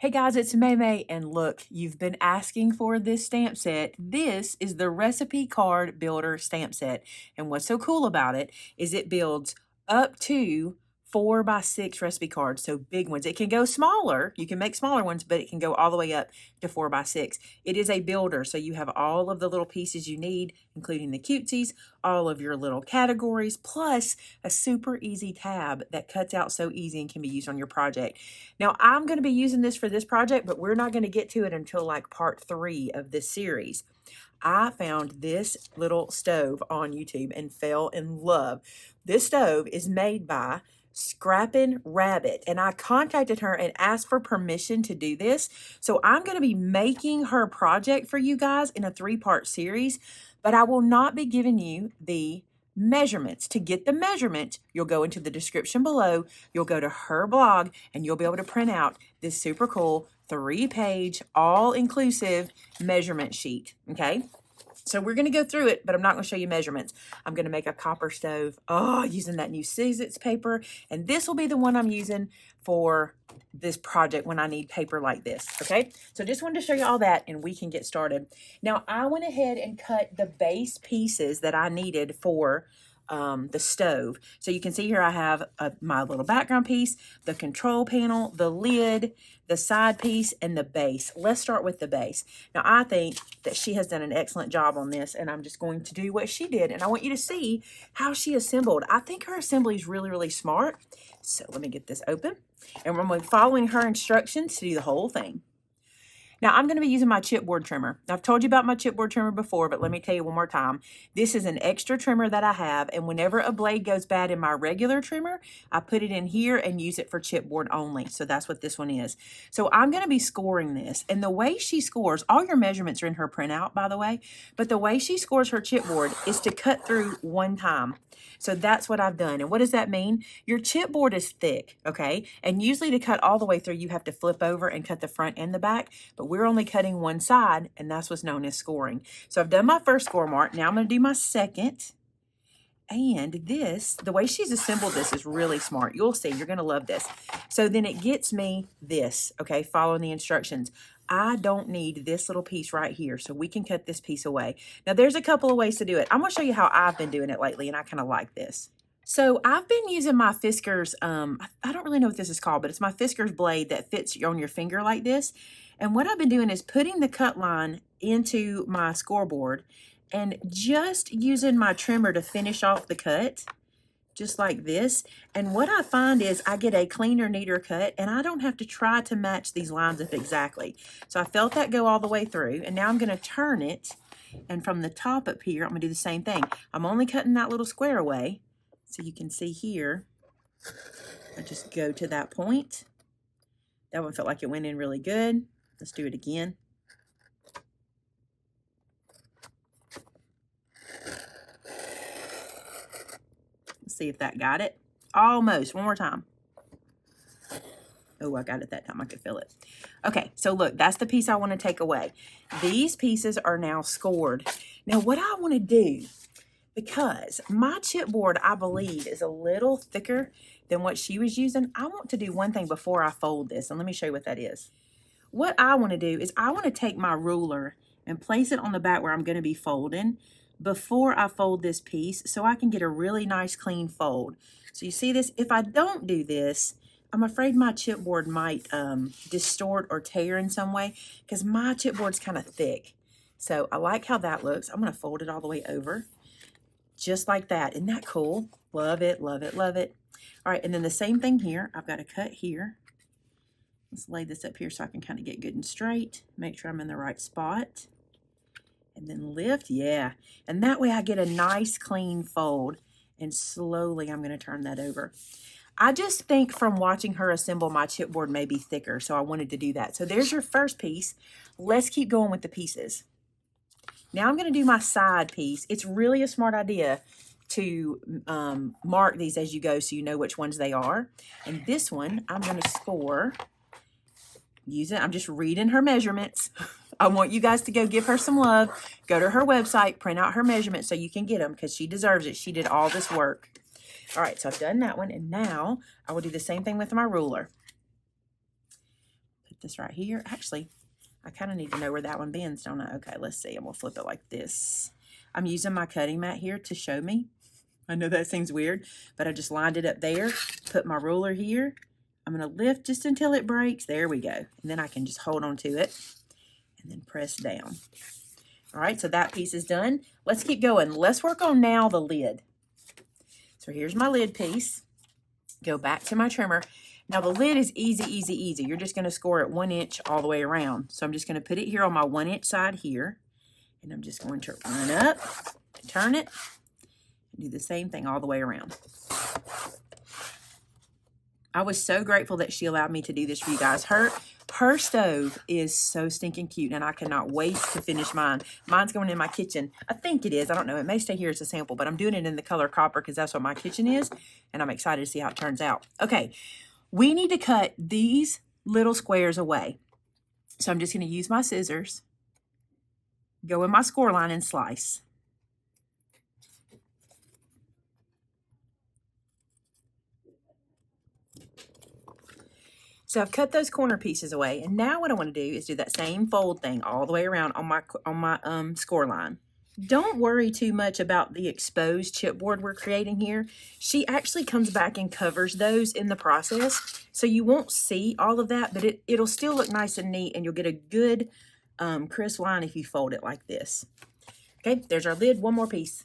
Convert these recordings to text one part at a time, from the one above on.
Hey guys, it's Maymay, and look, you've been asking for this stamp set. This is the Recipe Card Builder stamp set. And what's so cool about it is it builds up to 4x6 recipe cards, so big ones. It can go smaller, you can make smaller ones, but it can go all the way up to 4x6. It is a builder, so you have all of the little pieces you need, including the cutesies, all of your little categories, plus a super easy tab that cuts out so easy and can be used on your project. Now, I'm going to be using this for this project, but we're not going to get to it until like part 3 of this series. I found this little stove on YouTube and fell in love. This stove is made by Scrappin Rabbit, and I contacted her and asked for permission to do this. So I'm going to be making her project for you guys in a 3-part series, but I will not be giving you the measurements. To get the measurements, you'll go into the description below, you'll go to her blog, and you'll be able to print out this super cool 3-page all-inclusive measurement sheet. Okay, so we're going to go through it, but I'm not going to show you measurements. I'm going to make a copper stove, using that new Sizzits paper, and this will be the one I'm using for this project when I need paper like this. Okay, so just wanted to show you all that, and we can get started. Now, I went ahead and cut the base pieces that I needed for the stove. So you can see here I have my little background piece, the control panel, the lid, the side piece, and the base. Let's start with the base. Now, I think that she has done an excellent job on this, and I'm just going to do what she did, and I want you to see how she assembled. I think her assembly is really, really smart. So let me get this open, and we're following her instructions to do the whole thing. Now, I'm going to be using my chipboard trimmer. I've told you about my chipboard trimmer before, but let me tell you one more time. This is an extra trimmer that I have, and whenever a blade goes bad in my regular trimmer, I put it in here and use it for chipboard only. So that's what this one is. So I'm going to be scoring this, and the way she scores, all your measurements are in her printout, by the way, but the way she scores her chipboard is to cut through one time. So that's what I've done. And what does that mean? Your chipboard is thick, okay? And usually to cut all the way through, you have to flip over and cut the front and the back, but we're only cutting one side, and that's what's known as scoring. So I've done my first score mark. Now I'm going to do my second. And this, the way she's assembled this is really smart. You'll see, you're going to love this. So then it gets me this, okay, following the instructions. I don't need this little piece right here, so we can cut this piece away. Now, there's a couple of ways to do it. I'm going to show you how I've been doing it lately, and I kind of like this. So I've been using my Fiskars, I don't really know what this is called, but it's my Fiskars blade that fits on your finger like this. And what I've been doing is putting the cut line into my scoreboard and just using my trimmer to finish off the cut, just like this. And what I find is I get a cleaner, neater cut, and I don't have to try to match these lines up exactly. So I felt that go all the way through, and now I'm going to turn it, and from the top up here, I'm going to do the same thing. I'm only cutting that little square away, so you can see here, I just go to that point. That one felt like it went in really good. Let's do it again. See if that got it. Almost. One more time. Oh, I got it that time. I could feel it. Okay, so look, that's the piece I want to take away. These pieces are now scored. Now, what I want to do, because my chipboard, I believe, is a little thicker than what she was using, I want to do one thing before I fold this, and let me show you what that is. What I want to do is I want to take my ruler and place it on the back where I'm going to be folding before I fold this piece, so I can get a really nice clean fold. So you see this? If I don't do this, I'm afraid my chipboard might distort or tear in some way, because my chipboard's kind of thick. So I like how that looks. I'm going to fold it all the way over, just like that. Isn't that cool? Love it, love it, love it. All right, and then the same thing here. I've got a cut here. Let's lay this up here so I can kind of get good and straight. Make sure I'm in the right spot. And then lift, yeah. And that way I get a nice clean fold. And slowly I'm going to turn that over. I just think from watching her assemble, my chipboard may be thicker, so I wanted to do that. So there's your first piece. Let's keep going with the pieces. Now I'm going to do my side piece. It's really a smart idea to mark these as you go so you know which ones they are. And this one, I'm going to score. I'm just reading her measurements. I want you guys to go give her some love. Go to her website, print out her measurements so you can get them, because she deserves it. She did all this work. All right, so I've done that one, and now I will do the same thing with my ruler. Put this right here. Actually, I kind of need to know where that one bends, don't I? Okay, let's see. I'm going to flip it like this. I'm using my cutting mat here to show me. I know that seems weird, but I just lined it up there, put my ruler here. I'm going to lift just until it breaks. There we go. And then I can just hold on to it and then press down. All right, so that piece is done. Let's keep going. Let's work on now the lid. So here's my lid piece. Go back to my trimmer. Now the lid is easy, easy, easy. You're just going to score it 1 inch all the way around. So I'm just going to put it here on my 1 inch side here. And I'm just going to run up, turn it, and do the same thing all the way around. I was so grateful that she allowed me to do this for you guys. Her stove is so stinking cute, and I cannot wait to finish mine. Mine's going in my kitchen. I think it is. I don't know. It may stay here as a sample, but I'm doing it in the color copper because that's what my kitchen is, and I'm excited to see how it turns out. Okay, we need to cut these little squares away. So I'm just going to use my scissors, go in my score line and slice. So I've cut those corner pieces away, and now what I want to do is do that same fold thing all the way around on my score line. Don't worry too much about the exposed chipboard we're creating here. She actually comes back and covers those in the process, so you won't see all of that, but it'll still look nice and neat, and you'll get a good crisp line if you fold it like this. Okay, there's our lid. One more piece.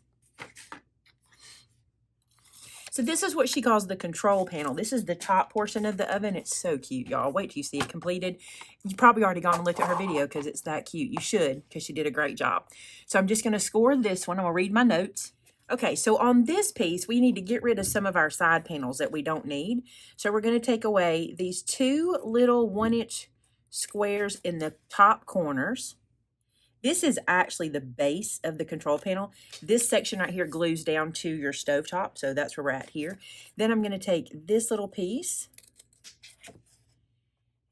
So this is what she calls the control panel. This is the top portion of the oven. It's so cute, y'all. Wait till you see it completed. You probably already gone and looked at her video because it's that cute. You should, because she did a great job. So I'm just going to score this one. I'm going to read my notes. Okay, so on this piece, we need to get rid of some of our side panels that we don't need. So we're going to take away these 2 little 1 inch squares in the top corners. This is actually the base of the control panel. This section right here glues down to your stovetop, so that's where we're at here. Then I'm going to take this little piece,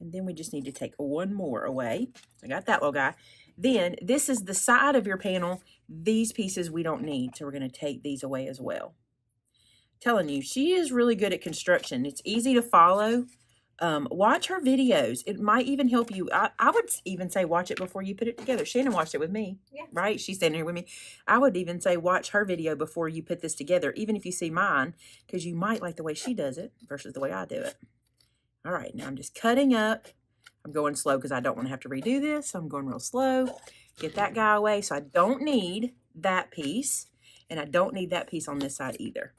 and then we just need to take one more away. So I got that little guy. Then this is the side of your panel. These pieces we don't need, so we're going to take these away as well. Telling you, she is really good at construction. It's easy to follow. Watch her videos. It might even help you. I would even say watch it before you put it together. Shannon watched it with me, yeah. Right? She's standing here with me. I would even say watch her video before you put this together, even if you see mine, because you might like the way she does it versus the way I do it. All right, now I'm just cutting up. I'm going slow because I don't want to have to redo this, so I'm going real slow. Get that guy away. So I don't need that piece, and I don't need that piece on this side either.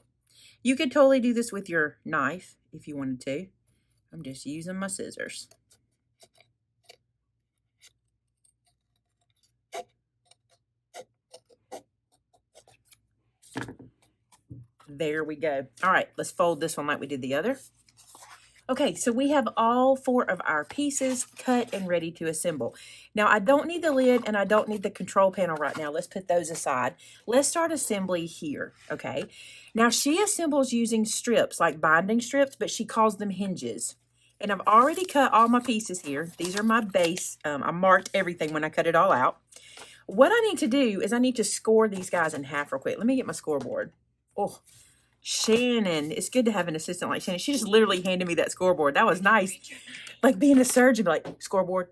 You could totally do this with your knife if you wanted to. I'm just using my scissors. There we go. All right, let's fold this one like we did the other. Okay, so we have all 4 of our pieces cut and ready to assemble. Now, I don't need the lid and I don't need the control panel right now. Let's put those aside. Let's start assembly here, okay? Now, she assembles using strips, like binding strips, but she calls them hinges. And I've already cut all my pieces here. These are my base. I marked everything when I cut it all out. What I need to do is I need to score these guys in half real quick. Let me get my scoreboard. Oh, Shannon. It's good to have an assistant like Shannon. She just literally handed me that scoreboard. That was nice. Like being a surgeon, be like, scoreboard.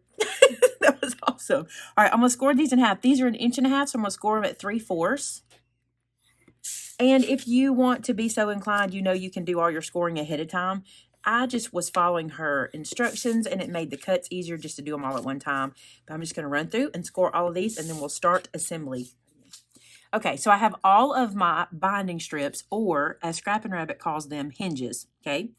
That was awesome. All right, I'm going to score these in half. These are 1.5 inches, so I'm going to score them at 3/4. And if you want to be so inclined, you know you can do all your scoring ahead of time. I just was following her instructions, and it made the cuts easier just to do them all at one time. But I'm just going to run through and score all of these, and then we'll start assembly. Okay, so I have all of my binding strips, or as Scrappin Rabbit calls them, hinges, okay?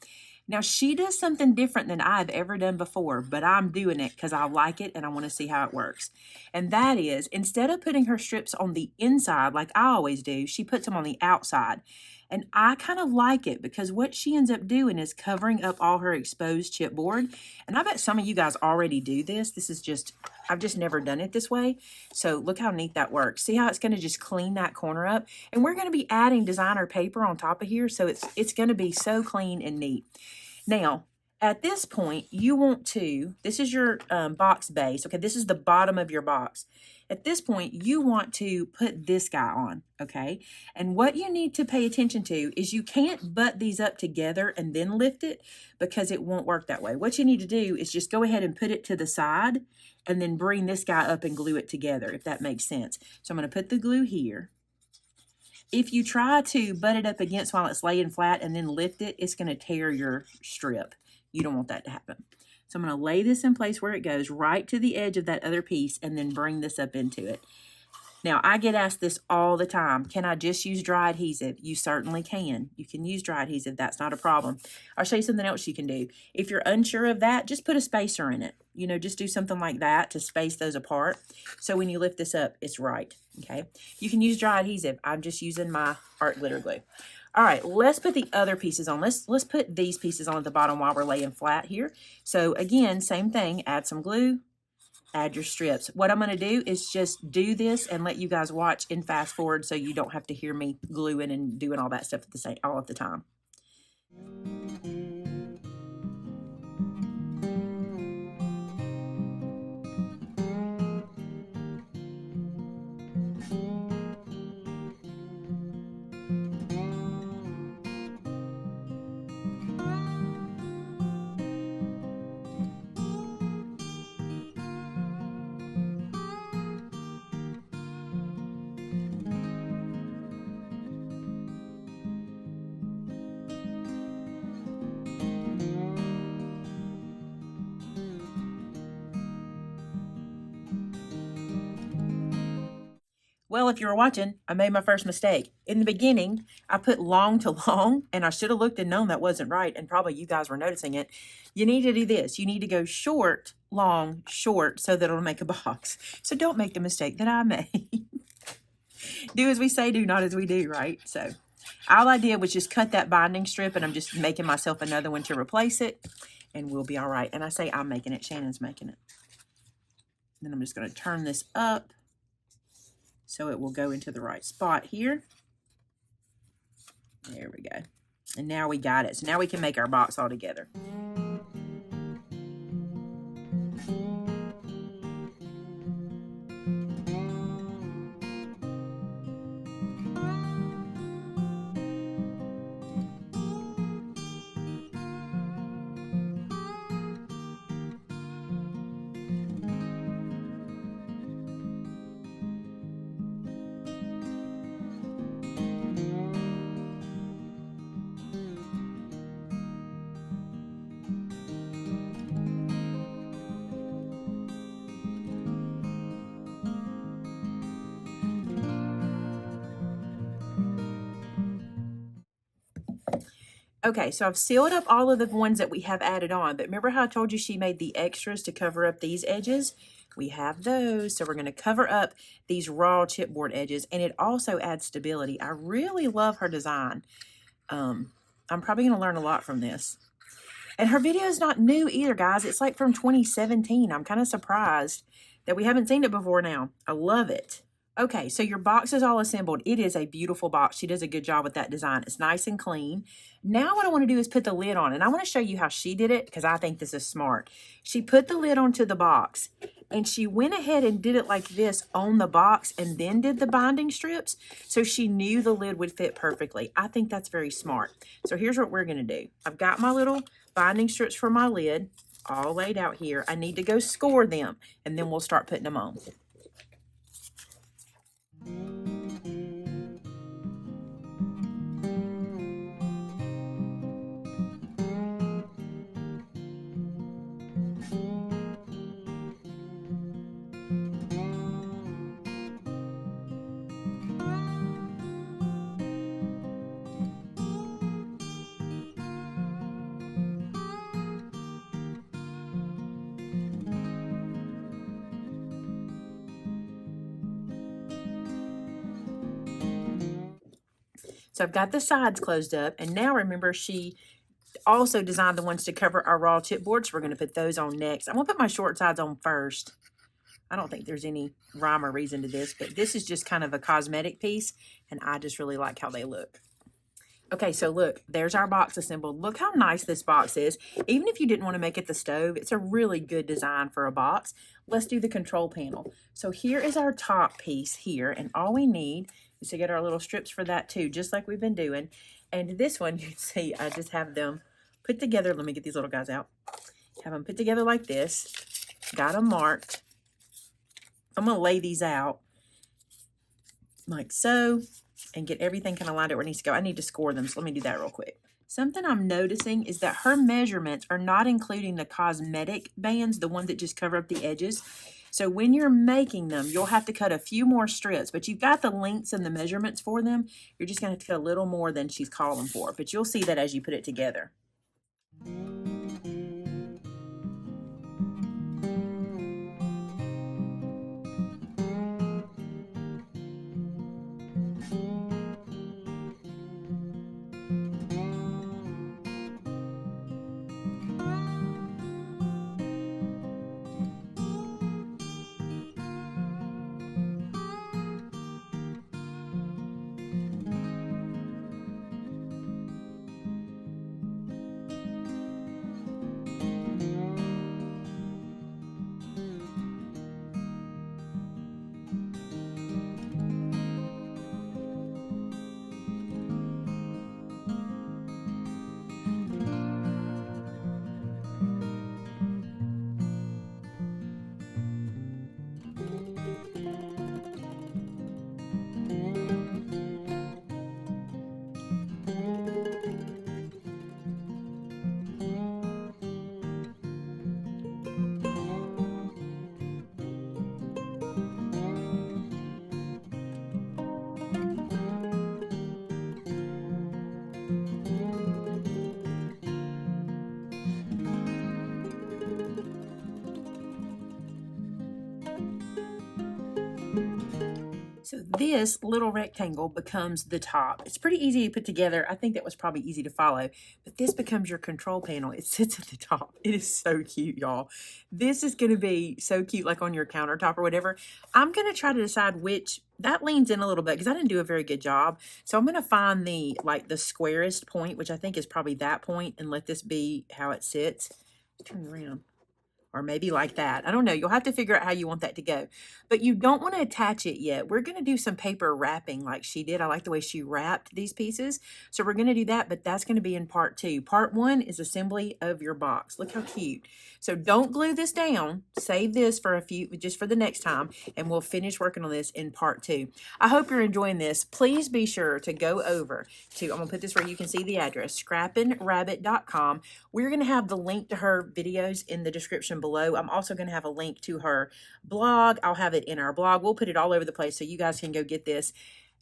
Now, she does something different than I've ever done before, but I'm doing it because I like it and I want to see how it works. And that is, instead of putting her strips on the inside like I always do, she puts them on the outside. And I kind of like it because what she ends up doing is covering up all her exposed chipboard. And I bet some of you guys already do this. This is just, I've just never done it this way. So look how neat that works. See how it's going to just clean that corner up? And we're going to be adding designer paper on top of here. So it's going to be so clean and neat. Now, At this point, you want to, this is your box base. Okay, this is the bottom of your box. At this point, you want to put this guy on, okay? And what you need to pay attention to is you can't butt these up together and then lift it because it won't work that way. What you need to do is just go ahead and put it to the side and then bring this guy up and glue it together, if that makes sense. So I'm going to put the glue here. If you try to butt it up against while it's laying flat and then lift it, it's going to tear your strip. You don't want that to happen. So I'm going to lay this in place where it goes right to the edge of that other piece and then bring this up into it. Now, I get asked this all the time. Can I just use dry adhesive? You certainly can. You can use dry adhesive. That's not a problem. I'll show you something else you can do. If you're unsure of that, just put a spacer in it. You know, just do something like that to space those apart. So when you lift this up, it's right. Okay. You can use dry adhesive. I'm just using my art glitter glue. All right, let's put the other pieces on. Let's put these pieces on at the bottom while we're laying flat here. So again, same thing, add some glue, add your strips. What I'm going to do is just do this and let you guys watch and fast forward so you don't have to hear me gluing and doing all that stuff all at the time. Well, if you were watching, I made my first mistake. In the beginning, I put long to long, and I should have looked and known that wasn't right, and probably you guys were noticing it. You need to do this. You need to go short, long, short, so that it'll make a box. So don't make the mistake that I made. Do as we say, do not as we do, right? So all I did was just cut that binding strip, and I'm just making myself another one to replace it, and we'll be all right. And I say I'm making it. Shannon's making it. Then I'm just going to turn this up so it will go into the right spot here. There we go. And now we got it. So now we can make our box all together. Okay, so I've sealed up all of the ones that we have added on, but remember how I told you she made the extras to cover up these edges? We have those, so we're going to cover up these raw chipboard edges, and it also adds stability. I really love her design. I'm probably going to learn a lot from this. And her video is not new either, guys. It's like from 2017. I'm kind of surprised that we haven't seen it before now. I love it. Okay, so your box is all assembled. It is a beautiful box. She does a good job with that design. It's nice and clean. Now what I want to do is put the lid on, and I want to show you how she did it because I think this is smart. She put the lid onto the box, and she went ahead and did it like this on the box and then did the binding strips, so she knew the lid would fit perfectly. I think that's very smart. So here's what we're going to do. I've got my little binding strips for my lid all laid out here. I need to go score them, and then we'll start putting them on. So I've got the sides closed up, and now remember she also designed the ones to cover our raw chipboard, so we're going to put those on next. I'm going to put my short sides on first. I don't think there's any rhyme or reason to this, but this is just kind of a cosmetic piece, and I just really like how they look. Okay, so look, there's our box assembled. Look how nice this box is. Even if you didn't want to make it the stove, it's a really good design for a box. Let's do the control panel. So here is our top piece here, and all we need is to get our little strips for that too, just like we've been doing. And this one, you can see, I just have them put together. Let me get these little guys out. Have them put together like this. Got them marked. I'm going to lay these out like so and get everything kind of lined up where it needs to go. I need to score them, so let me do that real quick. Something I'm noticing is that her measurements are not including the cosmetic bands, the ones that just cover up the edges. So when you're making them, you'll have to cut a few more strips, but you've got the lengths and the measurements for them. You're just going to have to cut a little more than she's calling for, but you'll see that as you put it together. So this little rectangle becomes the top. It's pretty easy to put together. I think that was probably easy to follow, but this becomes your control panel. It sits at the top. It is so cute, y'all. This is going to be so cute, like on your countertop or whatever. I'm going to try to decide which, that leans in a little bit because I didn't do a very good job. So I'm going to find the, like the squarest point, which I think is probably that point, and let this be how it sits. Turn it around. Or maybe like that. I don't know. You'll have to figure out how you want that to go. But you don't want to attach it yet. We're going to do some paper wrapping like she did. I like the way she wrapped these pieces. So we're going to do that, but that's going to be in part 2. Part 1 is assembly of your box. Look how cute. So don't glue this down. Save this for just for the next time, and we'll finish working on this in part 2. I hope you're enjoying this. Please be sure to go over to, I'm going to put this where you can see the address, scrappinrabbit.com. We're going to have the link to her videos in the description below. I'm also going to have a link to her blog. I'll have it in our blog. We'll put it all over the place so you guys can go get this.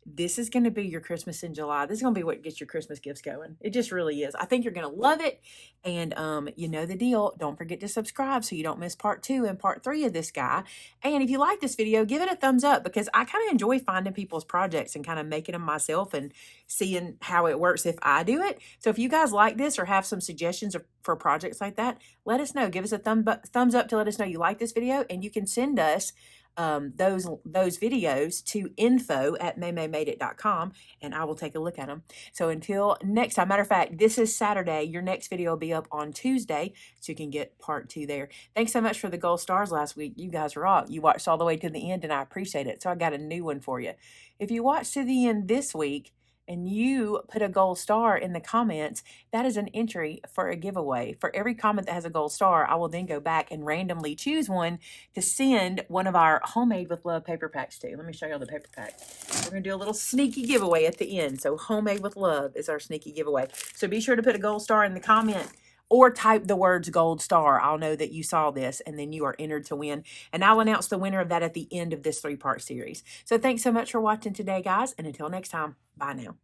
This is going to be your Christmas in July. This is going to be what gets your Christmas gifts going. It just really is. I think you're going to love it. And you know the deal. Don't forget to subscribe so you don't miss part 2 and part 3 of this guy. And if you like this video, give it a thumbs up, because I kind of enjoy finding people's projects and kind of making them myself and seeing how it works if I do it. So if you guys like this or have some suggestions for projects like that, let us know. Give us a thumbs up to let us know you like this video, and you can send us those videos to info@maymaymadeit.com, and I will take a look at them. So until next time, matter of fact, this is Saturday. Your next video will be up on Tuesday, so you can get part 2 there. Thanks so much for the gold stars last week. You guys rock. You watched all the way to the end, and I appreciate it. So I got a new one for you. If you watched to the end this week and you put a gold star in the comments, that is an entry for a giveaway. For every comment that has a gold star, I will then go back and randomly choose one to send one of our Homemade with Love paper packs to. Let me show you all the paper pack. We're going to do a little sneaky giveaway at the end. So Homemade with Love is our sneaky giveaway. So be sure to put a gold star in the comment, or type the words gold star. I'll know that you saw this, and then you are entered to win. And I'll announce the winner of that at the end of this 3-part series. So thanks so much for watching today, guys. And until next time, bye now.